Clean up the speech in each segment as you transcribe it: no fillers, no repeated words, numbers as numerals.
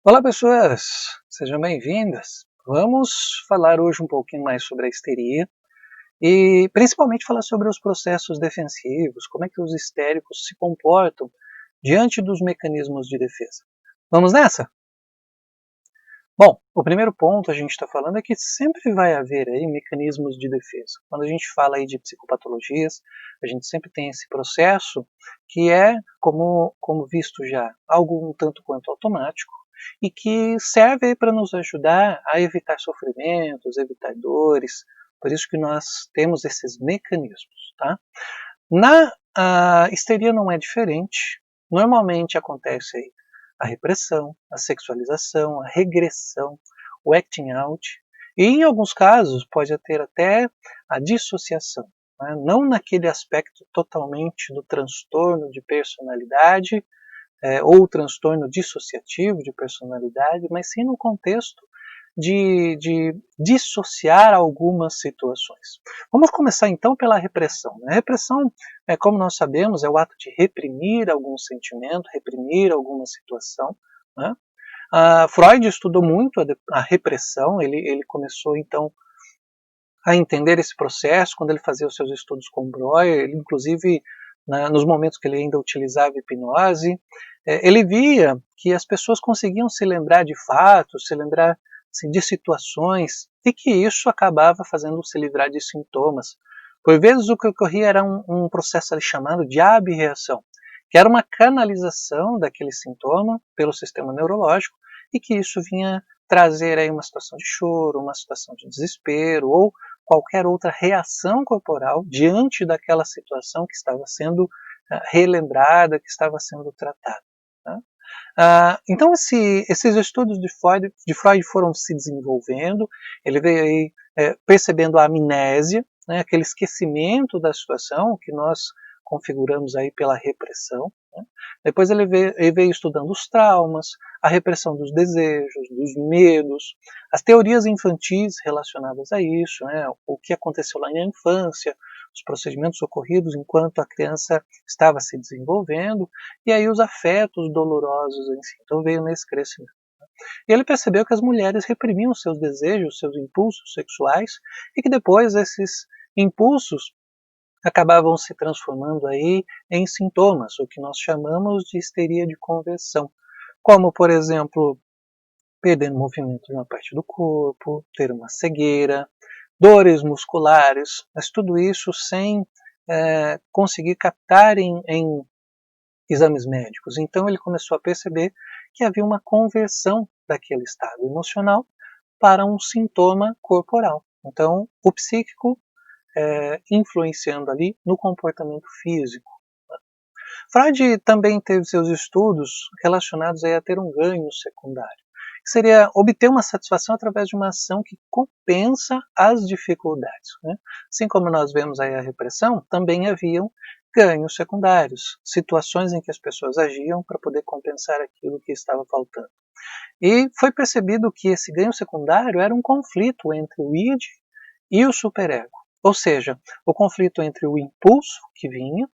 Olá pessoas, sejam bem-vindas. Vamos falar hoje um pouquinho mais sobre a histeria e principalmente falar sobre os processos defensivos, como é que os histéricos se comportam diante dos mecanismos de defesa. Vamos nessa? Bom, o primeiro ponto a gente está falando é que sempre vai haver aí mecanismos de defesa. Quando a gente fala aí de psicopatologias, a gente sempre tem esse processo que é, como visto já, algo um tanto quanto automático e que serve para nos ajudar a evitar sofrimentos, evitar dores. Por isso que nós temos esses mecanismos, tá? Na histeria não é diferente. Normalmente acontece aí a repressão, a sexualização, a regressão, o acting out, e em alguns casos pode ter até a dissociação, né? Não naquele aspecto totalmente do transtorno de personalidade, ou transtorno dissociativo de personalidade, mas sim no contexto de dissociar algumas situações. Vamos começar então pela repressão. A repressão, como nós sabemos, é o ato de reprimir algum sentimento, reprimir alguma situação, né? Freud estudou muito a repressão, ele começou então a entender esse processo quando ele fazia os seus estudos com Breuer, ele, inclusive nos momentos que ele ainda utilizava hipnose, ele via que as pessoas conseguiam se lembrar de fatos, se lembrar assim, de situações, e que isso acabava fazendo se livrar de sintomas. Por vezes o que ocorria era um processo ali chamado de abreação, que era uma canalização daquele sintoma pelo sistema neurológico, e que isso vinha trazer aí uma situação de choro, uma situação de desespero, ou qualquer outra reação corporal diante daquela situação que estava sendo relembrada, que estava sendo tratada. Tá? Então esses estudos de Freud foram se desenvolvendo, ele veio aí percebendo a amnésia, né, aquele esquecimento da situação que nós configuramos aí pela repressão. Né? Depois ele veio estudando os traumas, a repressão dos desejos, dos medos, as teorias infantis relacionadas a isso, né, o que aconteceu lá na infância, os procedimentos ocorridos enquanto a criança estava se desenvolvendo, e aí os afetos dolorosos em si. Então veio nesse crescimento. E ele percebeu que as mulheres reprimiam seus desejos, seus impulsos sexuais, e que depois esses impulsos acabavam se transformando aí em sintomas, o que nós chamamos de histeria de conversão, como, por exemplo, perder movimento de uma parte do corpo, ter uma cegueira, dores musculares, mas tudo isso sem conseguir captar em exames médicos. Então ele começou a perceber que havia uma conversão daquele estado emocional para um sintoma corporal. Então o psíquico influenciando ali no comportamento físico. Freud também teve seus estudos relacionados a ter um ganho secundário, que seria obter uma satisfação através de uma ação que compensa as dificuldades. Né? Assim como nós vemos aí a repressão, também haviam ganhos secundários, situações em que as pessoas agiam para poder compensar aquilo que estava faltando. E foi percebido que esse ganho secundário era um conflito entre o id e o superego. Ou seja, o conflito entre o impulso que vinha,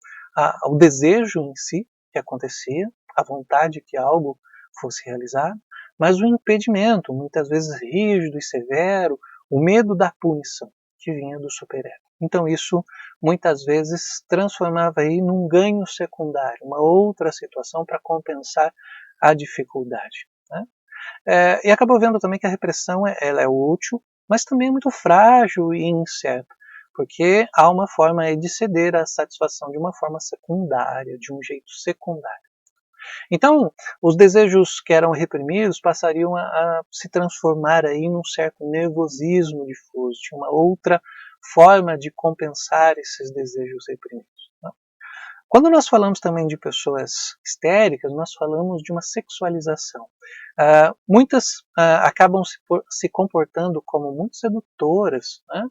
o desejo em si que acontecia, a vontade que algo fosse realizado, mas o impedimento, muitas vezes rígido e severo, o medo da punição que vinha do superego. Então isso muitas vezes transformava aí num ganho secundário, uma outra situação para compensar a dificuldade. Né? E acabou vendo também que a repressão ela é útil, mas também é muito frágil e incerta, porque há uma forma de ceder à satisfação de uma forma secundária, de um jeito secundário. Então, os desejos que eram reprimidos passariam a se transformar aí num certo nervosismo difuso, de uma outra forma de compensar esses desejos reprimidos. Né? Quando nós falamos também de pessoas histéricas, nós falamos de uma sexualização. Muitas acabam se comportando como muito sedutoras, né?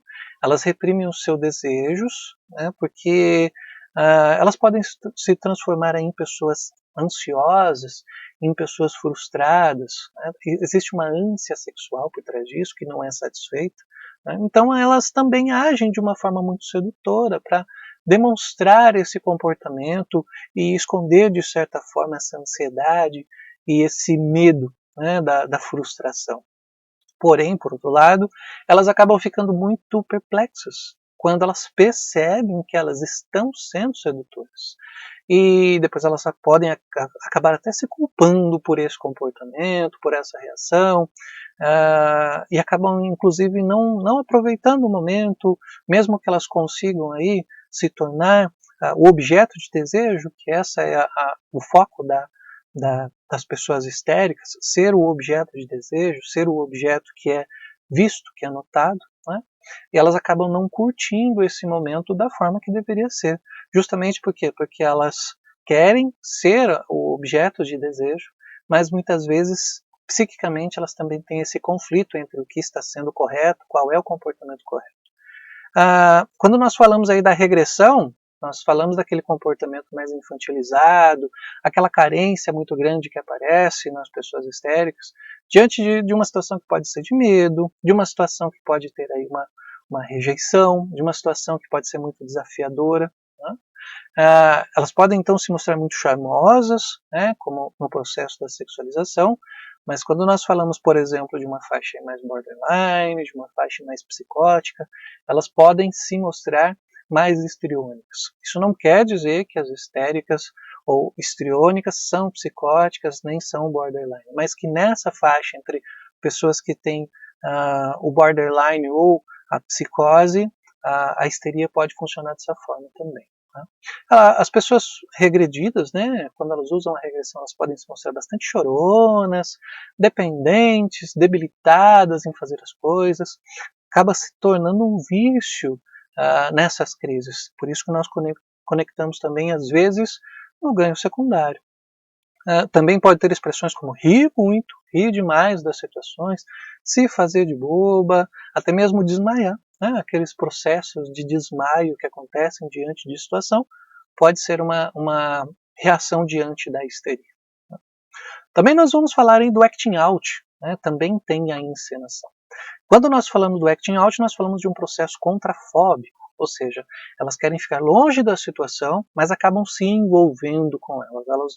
Elas reprimem os seus desejos, né? Porque elas podem se transformar em pessoas ansiosas, em pessoas frustradas. Né? Existe uma ânsia sexual por trás disso que não é satisfeita. Né? Então elas também agem de uma forma muito sedutora para demonstrar esse comportamento e esconder de certa forma essa ansiedade e esse medo né, da frustração. Porém, por outro lado, elas acabam ficando muito perplexas quando elas percebem que elas estão sendo sedutoras. E depois elas podem acabar até se culpando por esse comportamento, por essa reação, e acabam inclusive não aproveitando o momento, mesmo que elas consigam aí se tornar o objeto de desejo, que essa é o foco das pessoas histéricas, ser o objeto de desejo, ser o objeto que é visto, que é notado, né? E elas acabam não curtindo esse momento da forma que deveria ser. Justamente por quê? Porque elas querem ser o objeto de desejo, mas muitas vezes, psiquicamente, elas também têm esse conflito entre o que está sendo correto, qual é o comportamento correto. Quando nós falamos aí da regressão, nós falamos daquele comportamento mais infantilizado, aquela carência muito grande que aparece nas pessoas histéricas, diante de uma situação que pode ser de medo, de uma situação que pode ter aí uma rejeição, de uma situação que pode ser muito desafiadora, né? Elas podem então se mostrar muito charmosas, né, como no processo da sexualização, mas quando nós falamos, por exemplo, de uma faixa mais borderline, de uma faixa mais psicótica, elas podem se mostrar mais histriônicas. Isso não quer dizer que as histéricas ou histriônicas são psicóticas, nem são borderline, mas que nessa faixa entre pessoas que têm o borderline ou a psicose, a histeria pode funcionar dessa forma também. As pessoas regredidas, né, quando elas usam a regressão, elas podem se mostrar bastante choronas, dependentes, debilitadas em fazer as coisas, acaba se tornando um vício nessas crises. Por isso que nós conectamos também, às vezes, no ganho secundário. Também pode ter expressões como rir muito, rir demais das situações, se fazer de boba, até mesmo desmaiar. Aqueles processos de desmaio que acontecem diante de situação, pode ser uma reação diante da histeria. Também nós vamos falar aí do acting out, né? Também tem a encenação. Quando nós falamos do acting out, nós falamos de um processo contrafóbico, ou seja, elas querem ficar longe da situação, mas acabam se envolvendo com elas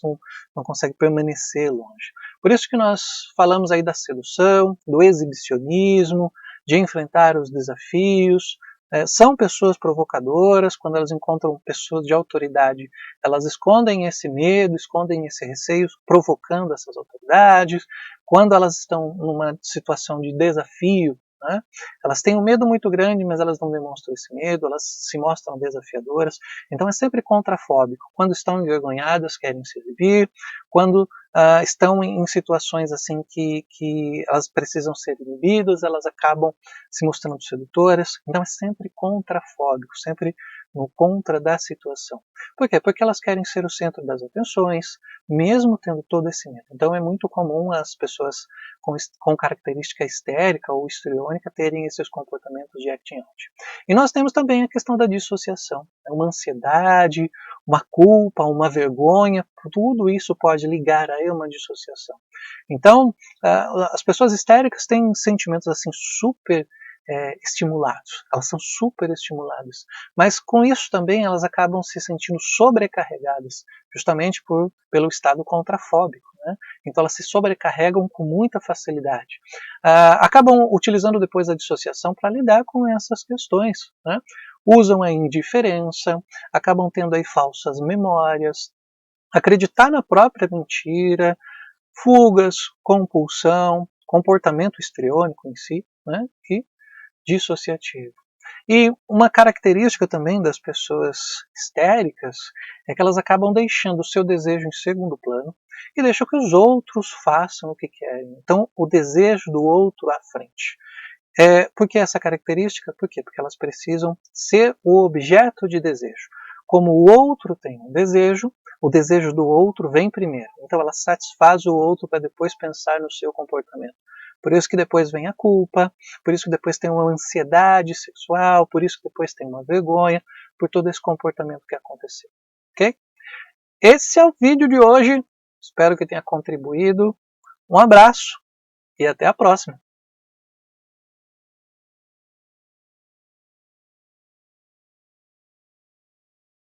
não conseguem permanecer longe. Por isso que nós falamos aí da sedução, do exibicionismo, de enfrentar os desafios. São pessoas provocadoras, quando elas encontram pessoas de autoridade, elas escondem esse medo, escondem esse receio, provocando essas autoridades. Quando elas estão numa situação de desafio, né, elas têm um medo muito grande, mas elas não demonstram esse medo, elas se mostram desafiadoras. Então é sempre contrafóbico. Quando estão envergonhadas, querem se exibir. Quando estão em situações assim que elas precisam ser inibidas, elas acabam se mostrando sedutoras. Então é sempre contrafóbico, sempre no contra da situação. Por quê? Porque elas querem ser o centro das atenções, mesmo tendo todo esse medo. Então é muito comum as pessoas com característica histérica ou histriônica terem esses comportamentos de acting out. E nós temos também a questão da dissociação. Uma ansiedade, uma culpa, uma vergonha, tudo isso pode ligar a uma dissociação. Então, as pessoas histéricas têm sentimentos assim super estimulados, elas são super estimuladas, mas com isso também elas acabam se sentindo sobrecarregadas, justamente pelo estado contrafóbico, né? Então elas se sobrecarregam com muita facilidade. Acabam utilizando depois a dissociação para lidar com essas questões, né? Usam a indiferença, acabam tendo aí falsas memórias, acreditar na própria mentira, fugas, compulsão, comportamento histriônico em si, né? E dissociativo. E uma característica também das pessoas histéricas é que elas acabam deixando o seu desejo em segundo plano e deixam que os outros façam o que querem. Então, o desejo do outro à frente. Por que essa característica? Por quê? Porque elas precisam ser o objeto de desejo. Como o outro tem um desejo, o desejo do outro vem primeiro. Então ela satisfaz o outro para depois pensar no seu comportamento. Por isso que depois vem a culpa, por isso que depois tem uma ansiedade sexual, por isso que depois tem uma vergonha, por todo esse comportamento que aconteceu. Ok? Esse é o vídeo de hoje. Espero que tenha contribuído. Um abraço e até a próxima.